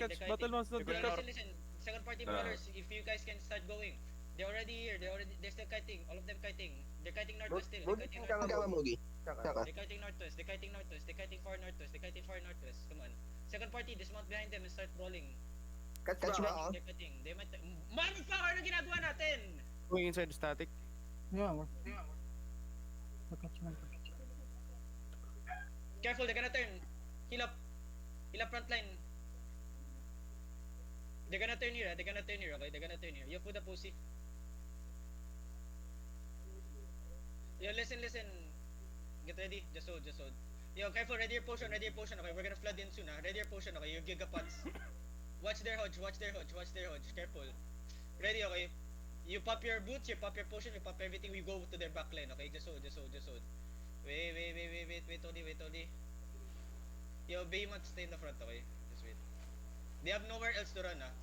catch. they're Battle kiting. monster, Yeah, don't catch. listen. Second party brawlers, if you guys can start going. They're already here. They're still kiting. All of them kiting. They're kiting northwest still. They're kiting Ka northwest. nga, Mogi. Tsaka. They're kiting northwest. They're kiting northwest. They're kiting far northwest. They're kiting far northwest. Come on. Second party, dismount behind them and start brawling. Catch ba ako? They're cutting. They might... Motherfucker! Ano ginagawa natin? Going inside static. Yeah, mag-catch man. Careful, they're gonna turn. Heal up. Heal up front line. They're gonna turn here, they're gonna turn here, okay? They're gonna turn here. You put the pussy. Yo, listen. Get ready. Just hold. Yo, careful, ready your potion, okay? We're gonna flood in soon, ha? Ready your potion, okay? Your gigapods. Watch their hodge. Careful. Ready, okay? You pop your boots, you pop your potion, you pop everything, we go to their backline, okay? Just hold. Wait, Oli. Yo, Behemoth, stay in the front, okay? Just wait. They have nowhere else to run, ah.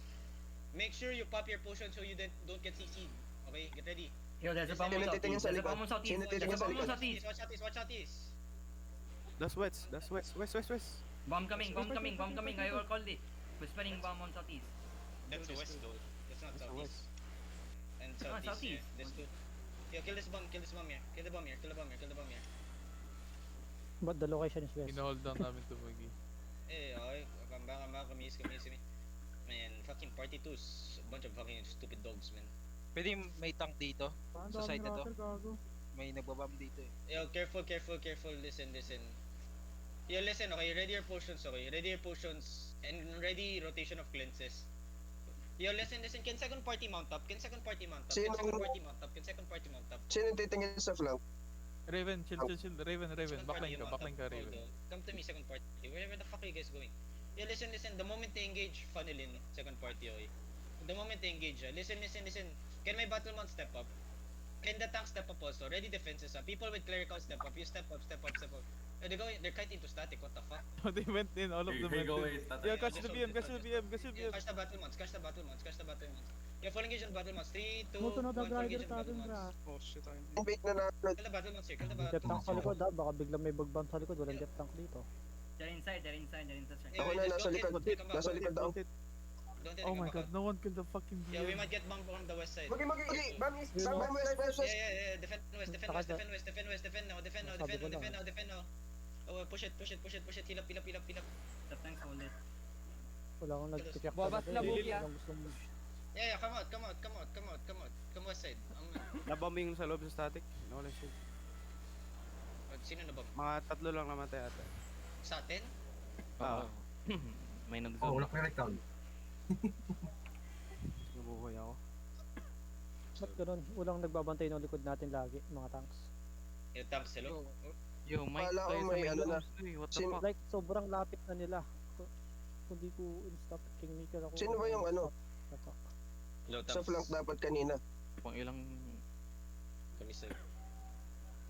Make sure you pop your potion so you don't get CC'd. Okay, get ready. Yo, there's a bomb Sino on titingin southeast. sa likod? Sino titingin sa likod? Watch out east. That's west. West. Bomb coming. I will call it. Whispering bomb on southeast. That's west though. That's not southeast. And Ah, southeast, southeast. yeah. There's two. Yo, kill this bomb here. Kill the bomb here. But the location is west. Ina-hold down namin to Mogi. Okay. Kamba, kamis. Man, fucking party 2's a bunch of fucking stupid dogs, man. Pwede may tank dito. Sa side na to. May nagbabam dito eh. Yo, careful. Listen. Yo, listen, okay? Ready your potions, okay? And ready rotation of cleanses. Yo, listen. Can second party mount up? Can second party mount up? Sino? Sino titingin sa flank? Raven, chill. Raven. Backline ka, Raven. Come to me, second party. Wherever the fuck are you guys going? Yo, listen. The moment they engage, funnel in. Second party, okay? The moment they engage, listen. Can my battlemon step up? Can the tank step up also? Ready defenses, People with clerical step up. You step up. They're kiting to static, what the fuck? They went in, all of them went in. Yeah, catch the BM. Catch the battlemons. You're full engage on battlemons. 3, 2, 1, full engage on battlemons. Oh shit, I'm Wait na natin. Kill the battlemons here, Dep tank sa likod ha, baka biglang may bagbang sa likod, walang dep tank dito. They're inside. Ako na, nasa likod. Nasa likod ako. Don't hit, Oh come my back god, up. no one killed the fucking Yeah, we BM. might get bumped from the west side. Mogi, Bami, Bam, west. Yeah. Defend west. Defend now. Oh, push it. Heal up. The tanks hold it. Wala akong nag-check Babas na, Bugi, ah. Yeah, come out. Come west side. Nabombing sa loob sa static. Wala shield. Sino na ba? Mga 3 lang namatay ata. Sa atin? May nag-zone. na recount. Nabuhay ako. Ba't ganun? Walang nagbabantay ng likod natin lagi, mga tanks. Yung tanks sila. Yo, Mike, Wala tayo akong sa may may ano na. What the fuck? Like, sobrang lapit na nila. Kung di ko in-stop Kingmaker ako. Sino ba yung ano? Low Sa flank dapat kanina. Pang ilang... Kami sir.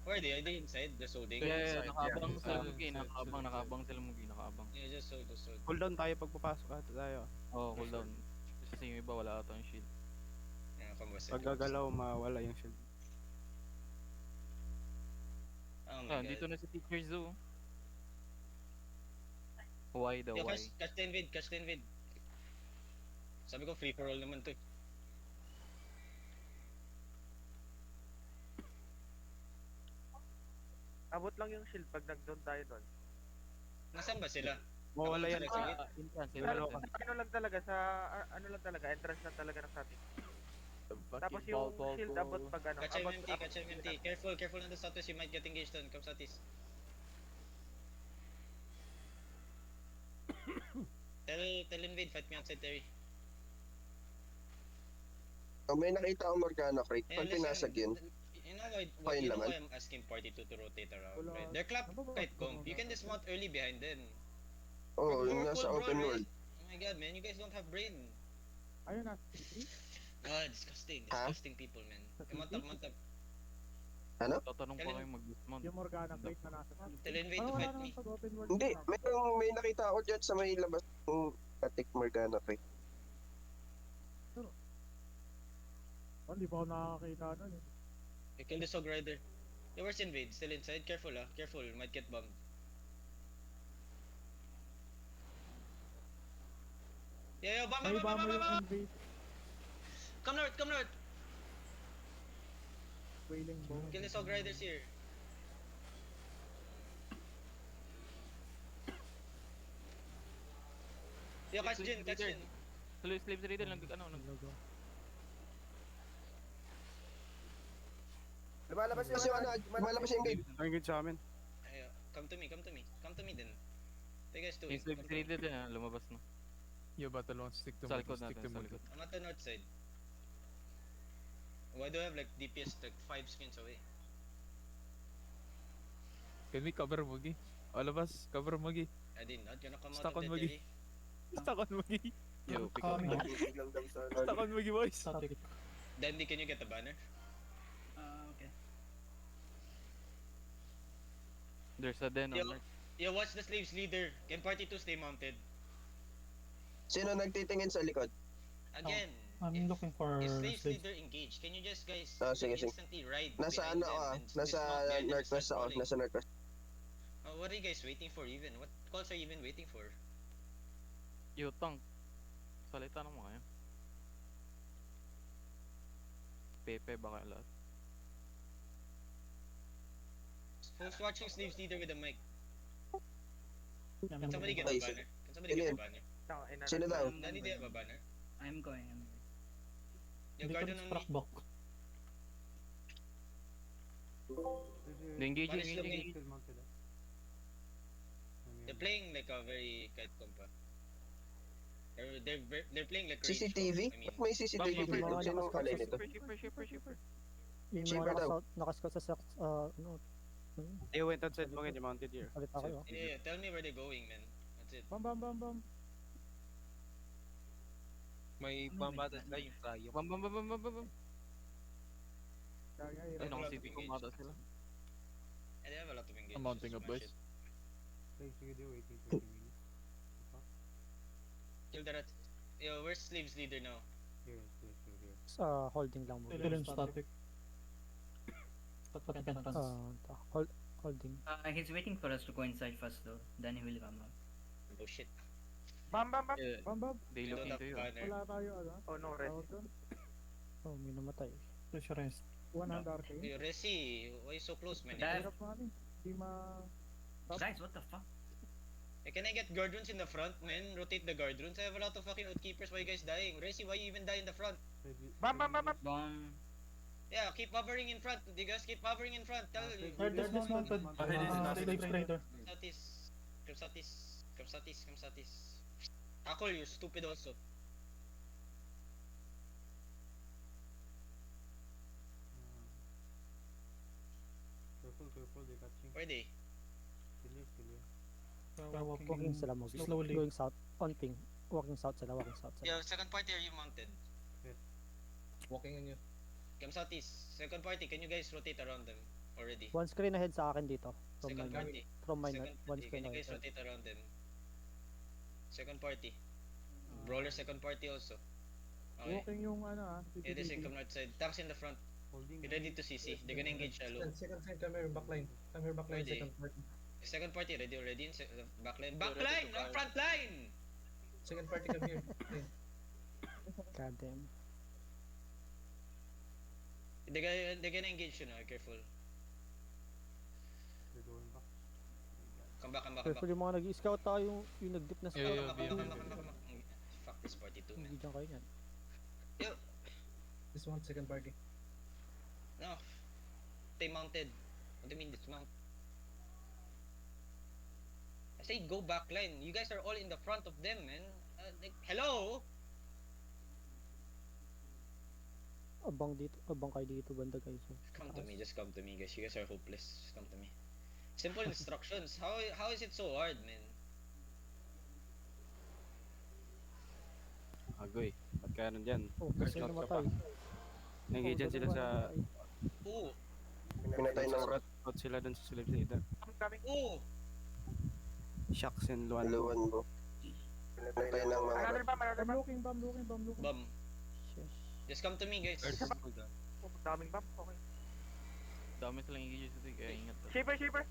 Where are they? Are they inside? Just holding? Yeah, nakaabang yeah. sila Mugi. Nakaabang sila Mugi. Yeah, just hold. Cooldown tayo pagpapasok ata tayo. Oo, cooldown. Kasi yung iba wala ata yung shield. Yeah, come west Pag side. gagalaw, mawala yung shield. Oh my god. Dito na si Teacher Zoo. Why the Yo, why? catch the invade. Sabi ko free for all naman to. Abot lang yung shield pag nag-zone tayo doon. Nasaan ba sila? Mawala yan. Sige. Pero ano lang talaga sa entrance na talaga ng static. Tapos yung shield abot pag ano, Catch abot MMT. Careful on the southwest, you might get engaged on. Come southeast. Tell invade, fight me outside Terry. May nakita akong Morgana crate. Pag pinasag yun. You know why Fine naman. I'm asking party 2 to rotate around, Wala. right? They're clap kite comp. You can dismount early behind them. Oo, Pag nasa Whirlpool, open bro, world. Oh my god, man, you guys don't have brain. Ayun na. God, disgusting people, man. Come on top. Tatanong pa kayo mag-dismount. Yung Morgana plate na nasa Tell invade to fight me. open world. Hindi, may nakita ako dyan sa may labas ng static Morgana crate. Hindi pa ako nakakita nun eh. You kill the Sog Rider. Yeah, where's invade? Still inside? Careful, careful, might get bumped. Yeah, bomb, May bomb, bomb, bomber bomb, yung bomb. invade. Come north, come north. Wailing bomb. Kill the Sog Riders here. Yo, catch Jin, catch Jin. Slaves raider lang, ano, Logo. Lumalabas yung ano, lumalabas yung gate. Ang sa amin. Ayo, come to me, come to me. Come to me then. What you guys doing? Yung slaves Come to me. raider din, lumabas na. Yo, battle one, stick to Sa mid, likod stick natin, to sa mid. likod. I'm at the north side. Why do I have like DPS like 5 screens away? Can we cover Mugi? All of us, cover Mugi. I did not gonna come Stuck out on of the Mugi. theory. Stuck on Mugi. Yo, pick up. Lang daw sa Stuck on Mugi, boys. Dandy, can you get the banner? Okay. There's a den on Yo, North. yo, watch the slaves leader. Can party 2 stay mounted? Sino nagtitingin sa likod? Again, I'm if, looking for if slaves slaves. leader engage, can you just guys Sige, sige. instantly ride Nasa behind ano them ah, and nasa dismount behind them and northwest start ako, calling? nasa northwest. What are you guys waiting for even? What calls are you even waiting for? Yo, tank. Salita naman kayo. Pepe baka lahat. Who's watching slaves leader with a mic? I'm Can somebody get Ay, a banner? Can somebody get a banner? Sino daw? Danny, do you have a banner? I'm going. Yo, Hindi guard kami on me. struck back. Engaging, Punish them, engaging. They're playing like a very kite compa. They're playing like range CCTV? comp, I mean. Ba't may CCTV Bakit? dito? Sinong kalay nito? Shipper. Yung Chamber mga daw. nakascout sa ano, They went outside mga they mounted here. salita kayo. Yeah, tell me where they're going, man. That's it. Bam, bam, bam, bam. May bambatan na yung tayo. Bam. Ay, Ano, naka-CP ko mata sila. And they have a lot of engagement. I'm mounting up, boys. Kill the rat. Yo, where's slaves leader now? Holding lang mo. Still in static. But can trans. Holding. He's waiting for us to go inside first though. Then he will come out. Oh shit. Bam, bam, bam. Yeah, Bam, bam. they We look don't have into you. banner. Wala tayo, ano? Oh no, rest. Oh, may namatay. Pressurized. 100 RK. Yo, Resi, why you so close, man? Dive. Di ma... Guys, what the fuck? Hey, can I get guard runes in the front, man? Rotate the guard runes. I have a lot of fucking outkeepers. Why you guys dying? Resi, why you even die in the front? Bam, bam, bam, bam. Bomb. Yeah, keep hovering in front. You guys keep hovering in front. Tell They're dismounted. Slaves raider. Kamsatis. Akol, you're stupid also. Where they? Walking sila mo. Slowly. Going south. On ping. Walking south sila. Yo, second party, are you mounted? Walking on you. Kamsatis, second party, can you guys rotate around them already? One screen ahead sa akin dito. From Second my party. From my Second one party, screen can you guys ahead. rotate around them? Second party. Brawler second party also. Okay. yung ano Yeah, this is come north side. Tanks in the front. Get ready to CC. They're gonna engage shallow. Second side, come here, backline. Come here, backline, Ready. second party. Second party ready already in backline. Backline! Not front line! Second party, come here. God damn. They're gonna engage you now, careful. Come back. Careful yung mga nag-scout tayo, yung nag-dip na Yeah, scout. yeah. Come back. Fuck this party too, man. Hindi dyan kayo yan. Yo, This one, second party. no. Stay mounted. What do you mean dismount? I say go backline. You guys are all in the front of them, man. Like, hello? Abang kayo dito, banda kayo. So, Come to me, just come to me, guys. You guys are hopeless. Just come to me. Simple instructions. How is it so hard, man? Agoy. Ba't kaya nandyan? Oh, kasi Scout ka namatay. Nanggigyan sila sa... Oo. Pinatay ng rat. Out sila dun sa slaves raider. I'm coming. Oo. Shocks and luan. Luwan mo. Pinatay ng mga Another rat. bam, another bam. Bam. Just come to me, guys. Oh, daming bam. Okay. Dami silang engage sa kaya ingat. Shaper.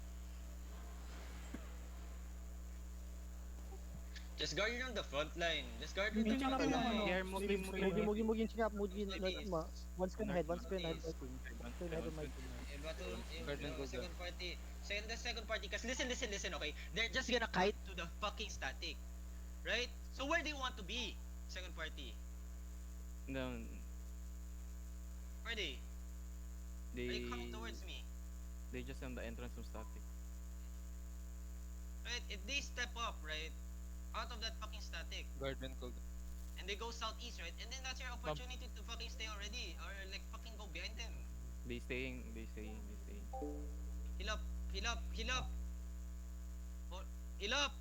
Just guard on the front line. Just guard on the Minsan front lang naman, line. Here, Mugi, Mugi, chinap, Mugi, Please. one screen ahead, one screen ahead, Please. my team. One screen ahead of my team. Guardian goes Second party. The second party. Cause listen, okay? They're just gonna kite to the fucking static. Right? So where do you want to be? Second party. No, Where they? Are you coming towards me? they just on the entrance of static. Right? If they step up, right? Out of that fucking static. Guardian called. And they go southeast, right? And then that's your opportunity to fucking stay already. Or like fucking go behind them. They staying. Heal up. Oh, heal up.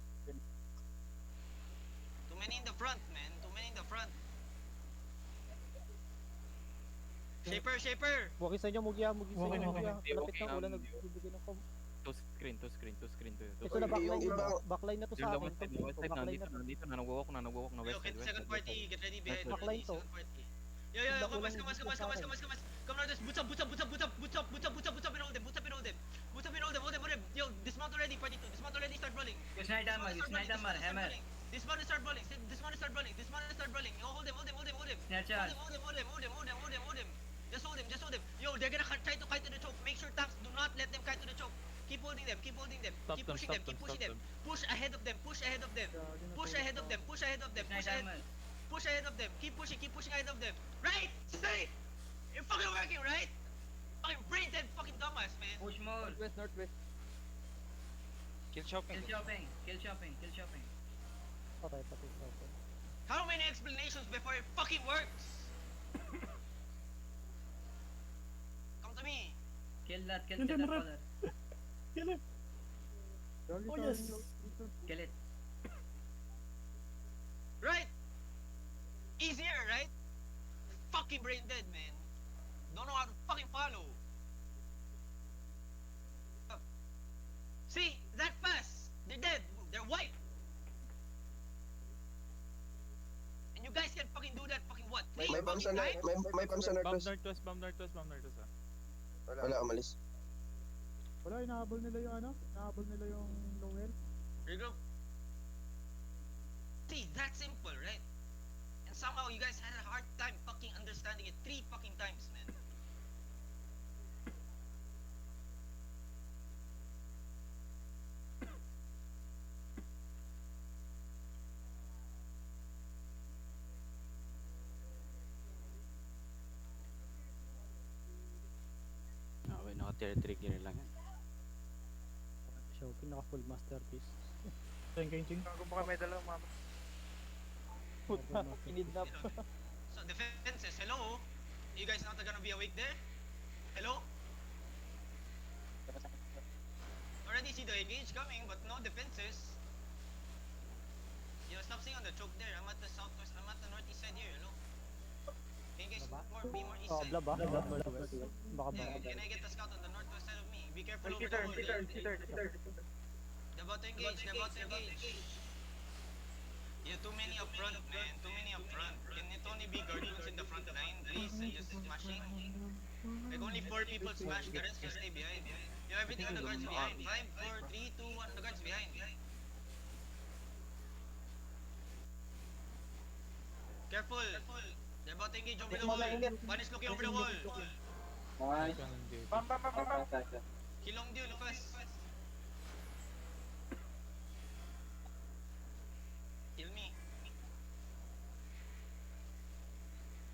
Too many in the front, man. Too many in the front. Shaper. Mugi sa inyo, Mugi sa Okay, inyo, okay. Mugi. Malapit na ulan, nagbibigay ng com. Two screen. Ito na Yung ibang- backline na to Yung sa the akin. west side, Backline nandito na. na, nagwawalk na, west Okay, side, second party. Get ready behind. West Backline to. Second party. Yo, come on. Come on, just boots up, and hold them. Yo, dismount already, party 2. Dismount already, start rolling. Snipe damage, hammer. Dismount and start rolling. Yo, hold him. Snare charge. Hold him. Just hold him. Yo, they're gonna try to kite to the choke. Make sure tanks do not let them kite to the choke. Keep holding them. Keep pushing them. Push ahead of them. Push ahead of them. Snipe damage. Push ahead of them. Keep pushing ahead of them. Right? Straight! You're fucking working, right? Fucking brain dead fucking dumbass, man. Push more. Northwest. Kill shopping. Kill shopping. Patay. How many explanations before it fucking works? Come to me. Kill that Kill them, Rep. caller. Kill him. Oh yes. Kill it. Right? Easier, right? Fucking brain dead, man. Don't know how to fucking follow. See? That fast. They're dead. They're white. And you guys can fucking do that fucking what? May Three bomb sa fucking times? may bomb sa Bomb northwest. northwest Wala, umalis. Wala, inahabol nila yung Lowell. Regroup. See, that's simple, right? And somehow you guys had a hard time fucking understanding it 3 fucking times, man. Okay, naka-tier 3 gear lang yan. Show, pinaka full masterpiece. Engaging. Bago baka may dalawang mama. Kinidnap. So defenses, hello? You guys not gonna be awake there? Hello? Already see the engage coming, but no defenses. Yo, stop sitting on the choke there. I'm at the southwest. I'm at the northeast side here. Hello? Can you guys be more east side? Baka Yeah, can I get the scout on the northwest side of me? Be careful over the Cheater. wall. They're about to engage. Yeah, too many up front, man. Too many up front. Can it only be guardians in the front line, please? And just smashing. Like only 4 people smash. The rest just stay behind. Yeah, everything on the guards behind. 5, 4, 3, 2, 1. The guards behind. Careful. They're about to engage over the wall. One is looking over the wall. Bam. Kilong Dew, Lucas. Kill me.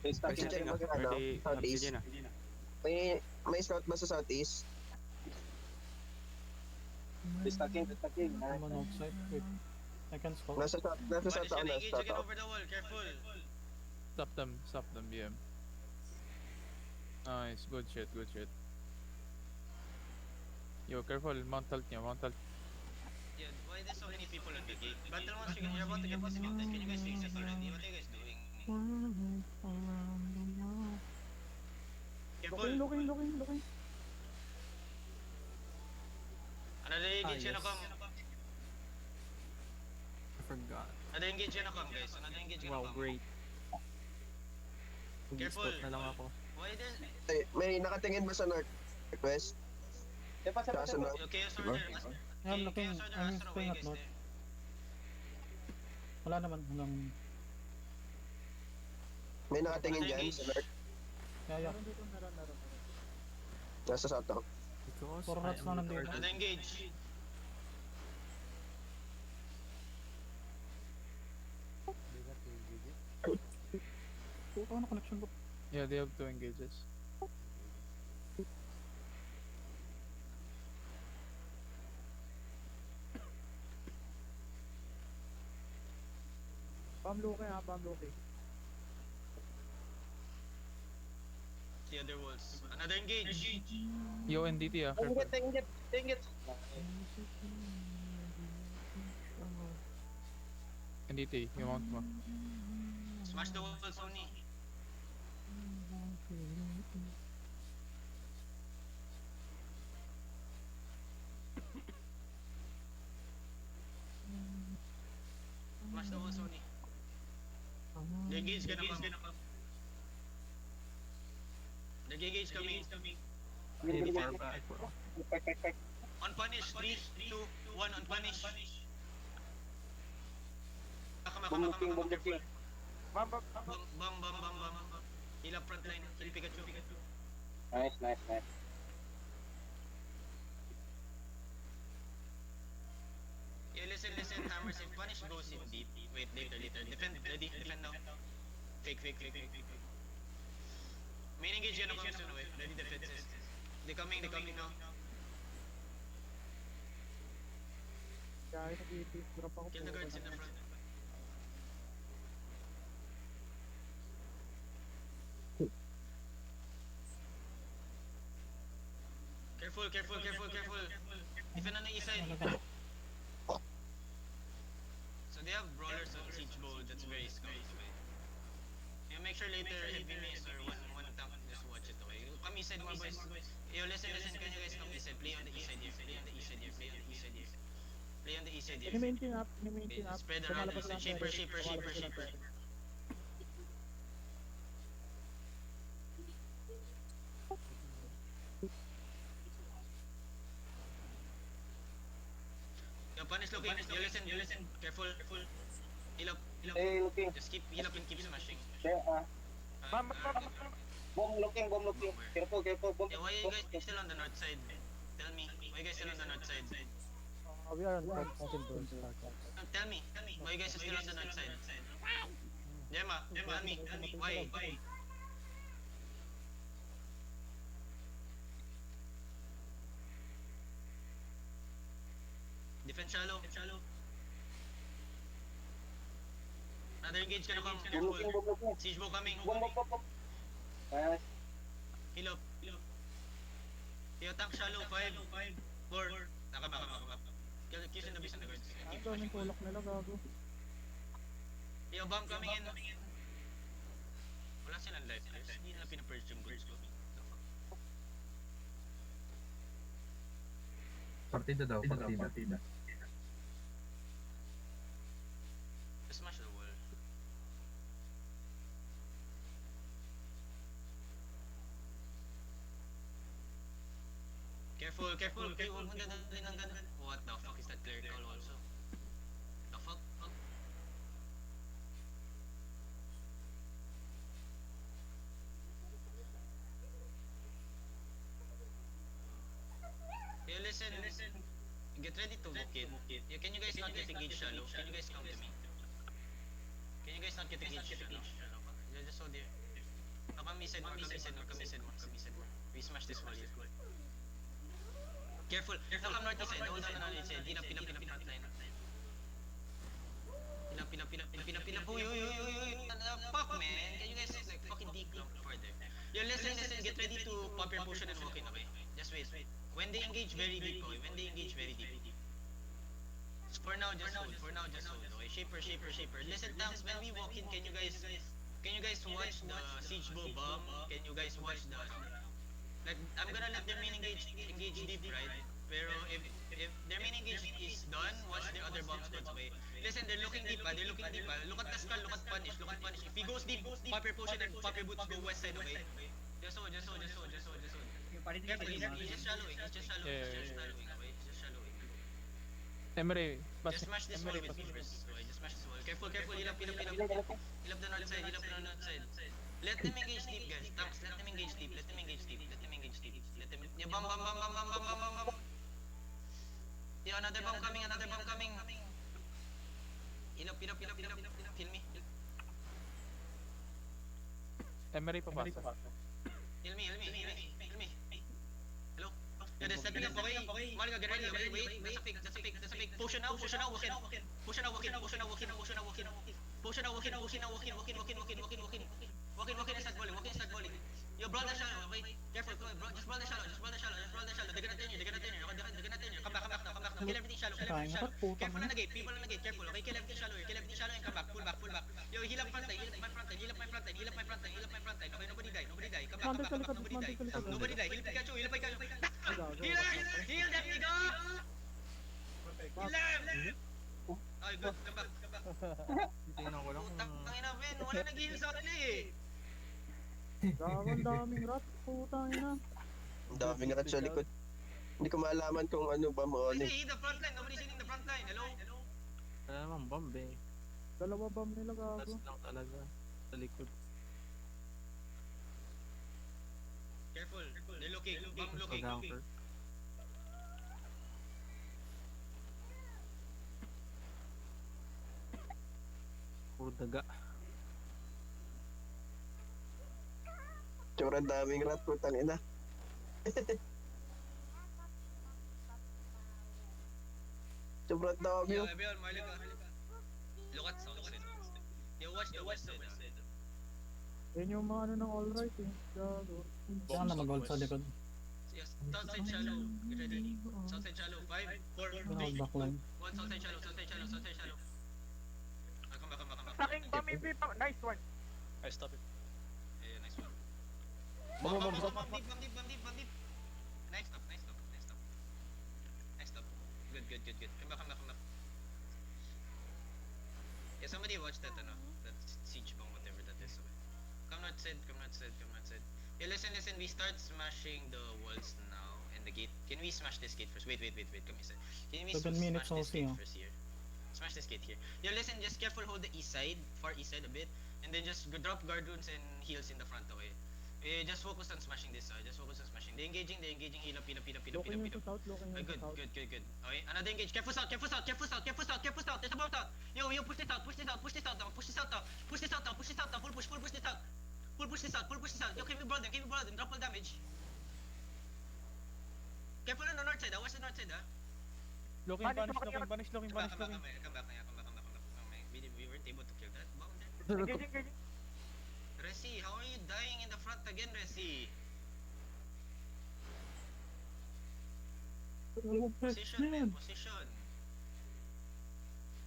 Kasi dyan mag-ano, southeast. May scout ba sa southeast? I'm on outside. Wait. I can scout. Nasa south One is ako, gonna nasa engage south again ako. over the wall. Careful. Stop them, BM. Nice, good shit. Yo, careful, mount alt niya. Yeah, why there's so many people on the gate? Battle once you're about to get dismounted. Can you guys fix this already? What are you guys doing? Careful. Looking. Another engage gonna come. I forgot. Another engage gonna come, guys. Another engage gonna come. Great. Careful. na lang ako. Why there's... May nakatingin ba sa northwest? Saka sa north. Okay, Chaos Order. I'm looking. Chaos Order, I'm Astro, why staying you at guys north. there? Wala naman, walang... May nakatingin dyan sa Lord. Kaya, Nasa Sato. Because 4 knots lang nandito. Another engage. Puto na connection ko. Yeah, they have 2 engages. Bamluke ha, Bamluke. The other walls. Another engage. Yo, NDT ah. Careful. Tingit. NDT, yung mount mo. Smash the walls only. Smash the walls only. The engage gonna come. The engage coming. On punish. 3, 2, 1 on punish. Come. Bam. Bang. Heal up front line. Heal Pikachu. Nice. Yeah, listen. Hammers if punish goes in deep. Wait, later. Defend, ready. Defend now. Fake. Main engage gonna come soon away. Ready defenses. They coming now. Kaya nag-iipis, drop ako Kill the guards in the front. Careful. Defend on the east side. So they have brawlers on Siege Bowl, that's very scary. Yeah, make sure later heavy mace or one tank, just watch it, okay? Come east side more boys. Yo, listen, can you guys come east side? Play on the east side here. Play on the east side here. Ini-maintain up. Okay, spread around the east side. Shaper. Yo, punish looking. You listen. Careful. Heal up. Hey, looking. Just keep heal up and keep smashing. There, Bam. bomb looking. Careful, bomb. Yeah, why are you guys still on the north side? Tell me, why you guys still on the north side? We are on the mountain bones. Tell me, why you guys are still on the north side? Gemma, tell me, why? Defend shallow. Another engage gonna come. Careful. Bomb. Siege bow coming. Nice. Heal up. Yo, tank shallow. 5, 4. Nakaba. Kiss in the base on the guards. Keep Ito, pushing. yung tulak nila, gago. Yo, bomb coming in. Wala silang life. Hindi nila pinapurge yung guards ko. Partida. Just smash the wall. Careful. Huwag mo dadalhin ng ganun. What the fuck is that clerical also? The fuck? Hey, listen. Get ready to walk in. Yeah, can you guys not get engaged shallow? Can you guys come to me? Can you guys not get engaged shallow? Yeah, just hold there. Come east side more. We smash this wall here. Careful. Come north east side. Hold on the north side. Pin up front line. Pin up. Uy. Fuck, man. Can you guys like fucking declump further? Yo, listen. Get ready to pop your potion and walk in, okay? Just wait. When they engage very deep, okay? For now, just hold. Okay? Shaper. Listen, tanks. When we walk in, can you guys watch the siege bow bomb? Can you guys watch the like? I'm gonna let their main engage deep, right? Pero if their main engage is done, watch the other bomb squads away. Listen, they're looking deep. Look at the skull. Look at punish. If he goes deep, pop your potion and pop your boots. Go west side, okay? Just hold. Careful, he's just shallowing. Okay? He's just shallowing. Emery, pass. Just smash this wall Emery, with me pass. first. Okay, just smash this wall. Careful, careful. Heal up, heal up, heal up. Heal up the north side, heal up the north side. Let them engage deep, guys. Tanks, let them engage deep. Let them engage deep. Let them engage deep. Let them. Yeah, bam, bam, bam, bam, bam, bam, bam, bam, bam. Yeah, another bomb coming, another bomb coming. Heal up, heal up, heal up, heal up, heal up. Heal me. Emery, papasa. Heal me, heal me, heal me, heal me. Hello? Yeah, they're stepping up, okay? Malika, get ready, wait. That's a fake, that's a fake, that's a fake. Potion now, walk in. Potion now, walk in. Potion now, walk in, walk in, walk in. Potion now, walk in, walk in, walk in, walk in, walk in, walk in, walk in, walk in. Walk in, start volley. Yo, brawl the shallow, okay? Careful, go, bro. Just brawl the shallow. They're gonna turn you. They're gonna turn you. Come back now. Kill everything shallow. Careful on the gate, people on the gate, careful, okay? Kill everything shallow and come back. Pull back. Yo, heal up my front line. Okay, nobody die. Come back. Nobody die. Heal Pikachu. Heal that nigga! Heal him! Okay, good. Come back. Tingnan ko lang. Tangina, Ben. Wala nag-heal sa akin eh. Daming rat, putang ina. Ang daming rat sa likod. Hindi ko malaman kung ano ba mo Hindi, eh. the front line. Nobody's hitting the front line. Hello? Wala namang bomb eh. Dalawa bomb nila gago. Tas lang talaga. Sa likod. Careful. They're looking. Bomb looking. Ganker. Puro daga. Sobrang daming rat, putang ina. Sobrang dami Yo, yun. everyone, Marlika. Look at south side. Yo, watch the west side. Yan yung mga ano ng alright eh. Gago. Saan na mag-hold sa likod? Yes, south side shallow. Get ready. South side shallow. 5, 4, 3, 2, 1. Backline. South side shallow. Come back. Stacking bomb AP, nice one. I stop it. Yeah, nice one. Bomb. Bomb deep. Nice stop. Good. Come back. Yeah, somebody watch that, that siege bomb, whatever that is. Okay. Come north side. Yeah, listen. We start smashing the walls now and the gate. Can we smash this gate first? Wait. Come inside. Can we 7 minutes smash this also, gate yeah. first here? Smash this gate here. Yeah, listen. Just careful. Hold the east side, far east side a bit, and then just drop guard runes and heals in the front. Okay. Just focus on smashing this. They're engaging. Heal up. Looking into south, looking into Good. south. Okay, another engage. Careful south. There's a bomb south. Yo, push this out down. Push this out down. Full push this out. Yo, keep me broad them. Drop all damage. Careful on the north side. Watch the north side, Looking, punish. Come back. We weren't able to kill that bomb there. Engaging. Resi, how are you dying in the front again, Resi? Position, man.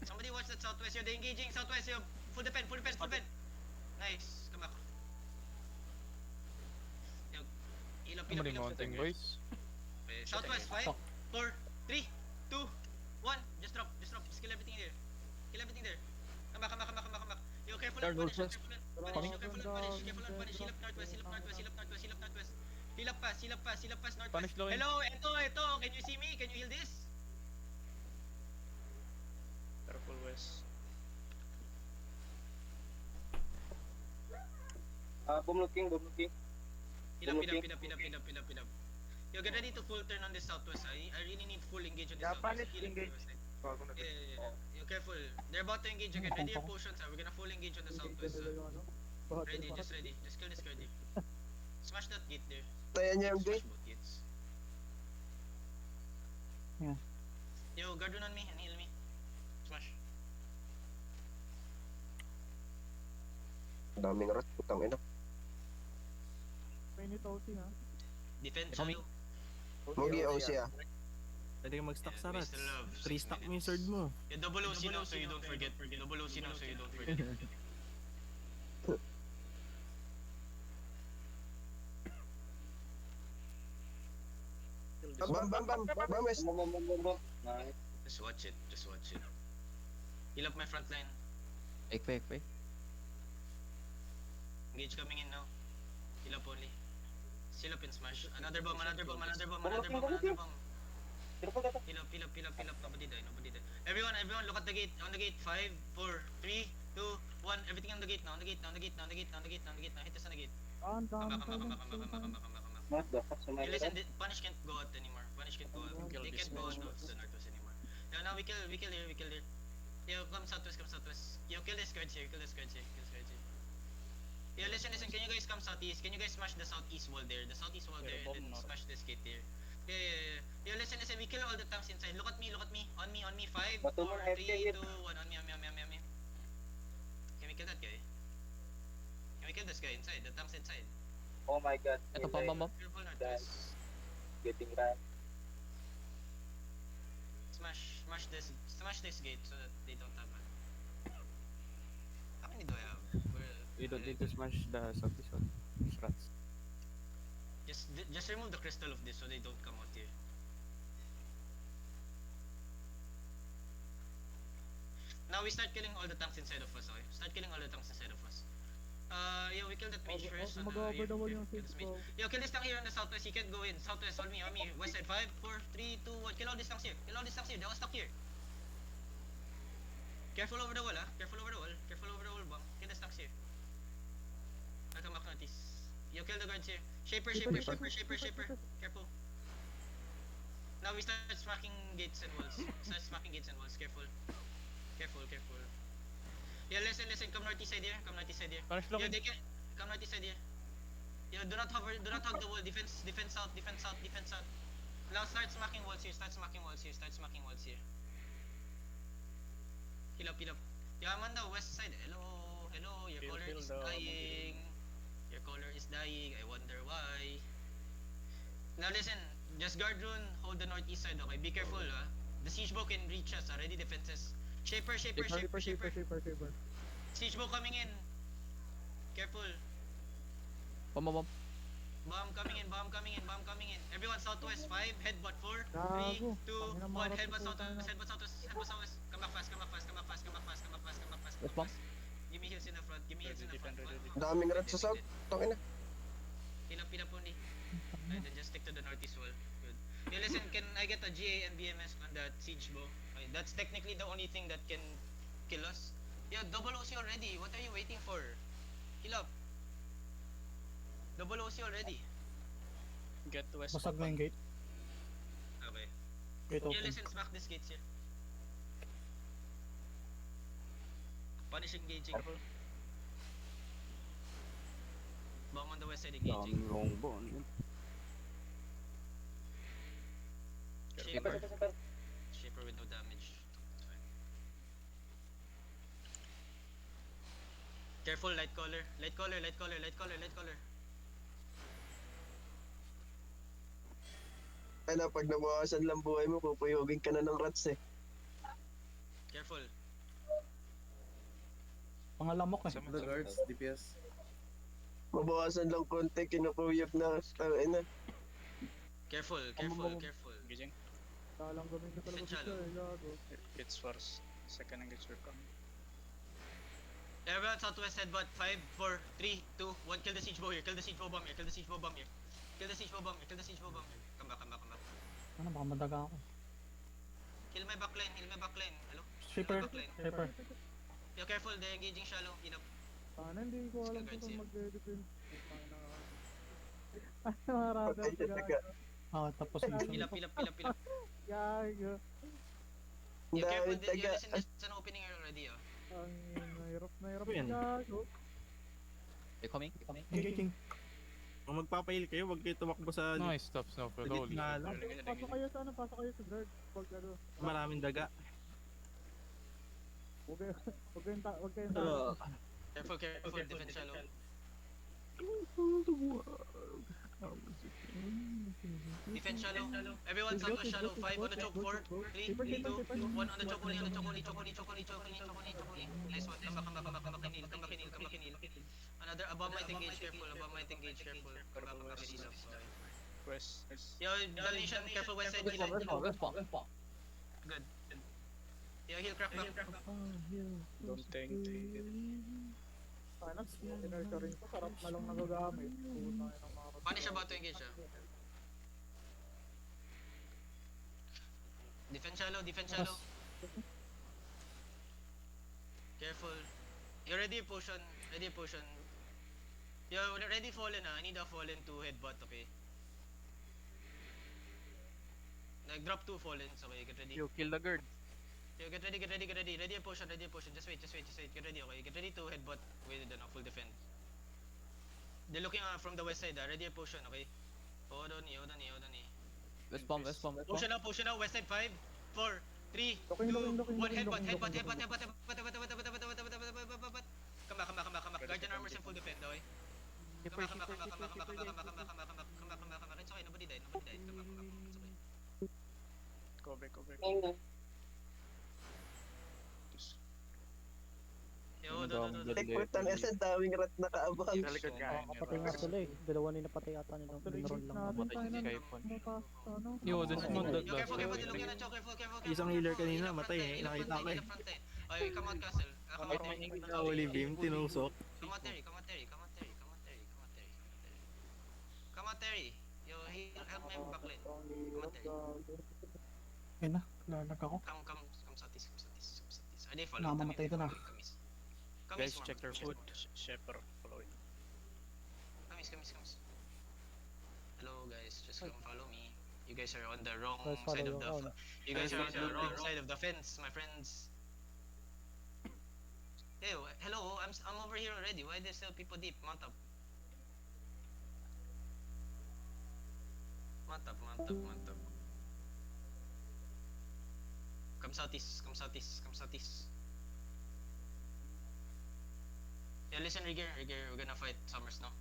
Somebody watch that southwest. They're engaging southwest. Full defend. Nice. Come back. Heal up. Emery mounting, boys. Southwest, 5, 4, 3, 2, 1. Just drop. Just kill everything there. Come back. Yo, careful on punish. Heal up northwest. Heal up fast, northwest. Punish low. Hello, ito. Can you see me? Can you heal this? Careful west. Bomb looking. Heal up. Yo, get ready to full turn on the southwest. I really need full engage on the Yeah, southwest. punish, Heal up engage. the west side. Bago na Yeah. Yo, careful. They're about to engage again. Ready your potions. We're gonna full engage on the southwest. Ready. Just kill this guard there. Smash that gate there. Tayan niya yung Smash gate. both gates. Yeah. Yo, guard on me and heal me. Smash. Daming rat, putang ina. May nitosi ha. Defend Kami. shallow. Mugi OC ah. Pwede ka mag-stack Yeah, sa we rats. still have 3-stack 6 mo yung sword mo. Yeah, double OC now so you don't forget. Bam, west. Nice. Just watch it. Heal up my front line. Fake. Engage coming in now. Heal up only. Seal up and smash. Another bomb. Heal up. Nobody die. Everyone, look at the gate. On the gate. 5, 4, 3, 2, 1. Everything on the gate now. On the gate now. Hit us on the gate. Come back. What the fuck, Hey, listen, Punish can't go out anymore. They can't go out of the Northwest anymore. Yeah, now we kill here. Yo, come southwest. Yo, kill this guards here. Yo, listen, can you guys come southeast? Can you guys smash the southeast wall there? And then smash this gate here. Yeah. Yo, listen, we kill all the tanks inside. Look at me. On me. 5, 4, 3, 2, 1. On me. Can we kill that guy? Can we kill this guy inside? The tanks inside. Oh my god. Ito, bam. Careful Northwest. Getting ran. Smash this gate so that they don't have it. How many do I have? We don't need to smash the southeast one. Strats. Just remove the crystal of this so they don't come out here. Now we start killing all the tanks inside of us, okay? Yo, we kill that mage first. Mag-over the wall yung Kill this six mage. ko. Yo, kill this tank here on the southwest. He can't go in. Southwest, on me. West side, 5, 4, 3, 2, 1. Kill all these tanks here. They all stuck here. Careful over the wall, bomb. Kill the tanks here. I'll come back notice. Yo, kill the guards here. Shaper. Careful. Now we start smacking gates and walls. Careful. Yeah, listen. Come northeast side here. Punish Yo, lang. they can come northeast side here. Yo, do not hug the wall. Defense south. Now start smacking walls here. Heal up. Yo, I'm on the west side. Hello. Your color is dying. I wonder why. Now listen, just guard rune, hold the northeast side, okay? Be careful, The siege bow can reach us. Already defenses. Shaper. Siege bow coming in. Careful. Bam. Bomb coming in. Everyone southwest. 5, headbutt 4, 3, Gago. 2, Tangina, 1. mga Headbutt rapid southwest. Come back fast. Yes, bomb. Give me heals in the front. Daming rat sa south. Tangina. Heal up only. And then just stick to the northeast wall. Good. Yo, listen, can I get a GA and BMS on that siege bow? Okay, that's technically the only thing that can kill us. Yo, double OC already. What are you waiting for? Heal up. Double OC already. Get to west. Basag na yung gate. Okay. Gate Yo, open. listen, smack this gates here. Punish engaging. Bomb on the west side engaging. Daming longbow. Shaper with no damage. Careful, light collar. Ano, pag nabawasan lang buhay mo, pupuyogin ka na ng rats eh. Careful. Mga lamok eh. The guards, DPS. Mabawasan lang konti, kinukuyog na. Tangina. Careful. Engaging. Talang gawin ko talaga Essential. siya eh. Gago. Gets first. Second engage will come. Everyone southwest headbutt. 5, 4, 3, 2, 1. Kill the siege bow here. Kill the siege bow bomb here. Come back. Ano, baka madaga ako. Kill my backline. Hello? Shaper. Yo, careful. They're engaging shallow. Heal up. Sana hindi ko alam Guards kung here. mag-defend. Ano mga radar Patay na taga. tapos Heal up. Gago. Yo, careful. Dahil Yo, taga. listen, there's an opening here already, Ang hirap na Yan. gago. They coming. Engaging. Kung magpapail kayo, wag kayo tumakbo sa Nice stop, Snowfall. Legit Holy na shit. alam. Pasok kayo sa guard. Pag ano. Maraming daga. Huwag kayong tao. Careful. Defend shallow. Defend shallow. Everyone southwest shallow. 5 on the choke. 4, 3, 2, 1 on the choke only. Nice one. Come back and heal. Another above might engage. Careful. Come back and heal. West. Yo, Dalnation, careful west side. Heal. Good. Yo, heal crack back. Don't think. Sana, nurturing ko. Sarap na lang nagagamit. Putang ina ng mga Punish about to engage, Defend shallow, defend shallow. Careful. You ready your potion, ready your potion. Yo, ready fallen I need a fallen to headbutt, okay? Drop 2 fallens, okay? Get ready. You kill the guard. Yo, get ready, get ready, get ready. Ready your potion, ready your potion. Just wait, just wait, just wait. Get ready, okay? Get ready to headbutt with full defend. They're looking from the west side, Ready your potion, okay? Hold on, hold on, hold on. West bomb, west bomb, west bomb. Potion now, west side 5, 4, 3, 2, 1, headbutt. Come back. Guardian armors in full defend, okay? Come back. It's okay, nobody died. Come back. It's okay. Ayun na. Yo, do. Checkpoint na lesson, daming rat na kaabang. Sa likod ka. Kapatay nga sila eh. Dalawa na yung napatay ata nilang pinroll lang. Mamatay si Skyphone. Yo, Desmond that Yo, last. careful, dilong yan, Chow, careful. Isang healer kanina, matay eh. Nakita ko eh. Okay, come out castle. Come out Terry. Holy beam, tinusok. Come out Terry. Come out Terry. Yo, help me backlane. Come out Terry. Ayun na, lalag ako. Come southeast. Ay, di, follow. Namamatay ito na. Kamis, check their foot. Shepherd, follow it. Kamis. Hello guys, just come follow me. You guys are on the wrong Guys, follow side of your own. you guys are on the wrong side of the fence, my friends. Hey, hello, I'm over here already. Why there's still people deep? Mount up. Come southeast. Yeah, listen, Rigger, we're gonna fight Summers now.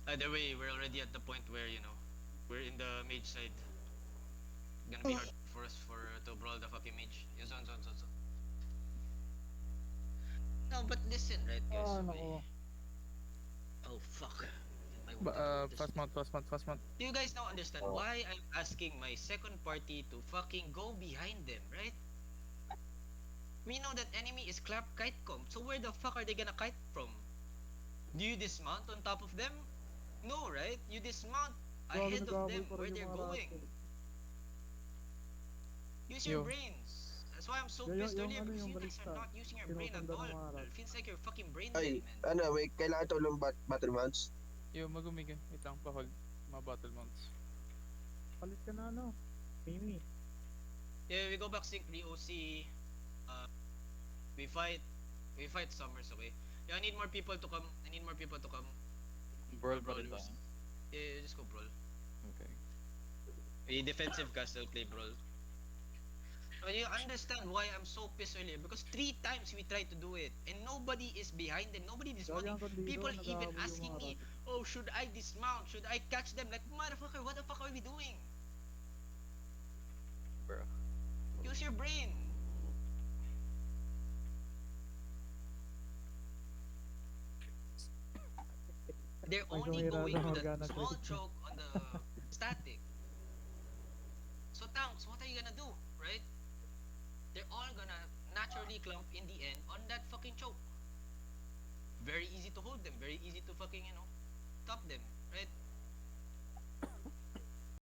Either way, we're already at the point where, we're in the mage side. Gonna be hard for us to brawl the fucking mage. Yung zone. No, but listen, right, guys? Oh, fuck. Fast mount. Do you guys now understand why I'm asking my second party to fucking go behind them, right? We know that enemy is clap kite comp, so where the fuck are they gonna kite from? Do you dismount on top of them? No, right? You dismount ahead of them where they're going. Use your brains. That's why I'm so pissed earlier, because you guys are not using your brain at all. It feels like you're fucking brain dead, Ay, man. may kailangan tulong battle mounts. Yo, magumigan. Wait lang, pa-hold. Mga battle mounts. Palit ka na Mimi. Yeah, we go back sync OC. We fight Summers, okay? Yeah, I need more people to come. Brawl Brawl. ba? Yeah, just go brawl. Okay. A defensive castle play brawl. But you understand why I'm so pissed earlier, because 3 times we tried to do it and nobody is behind them, nobody dismounting. People even asking me, oh, should I dismount? Should I catch them? Like, motherfucker, what the fuck are we doing? Bruh. Use your brain. They're only going to the small choke on the static. So tanks, what are you gonna do, right? They're all gonna naturally clump in the end on that fucking choke. Very easy to hold them, very easy to fucking, stop them, right?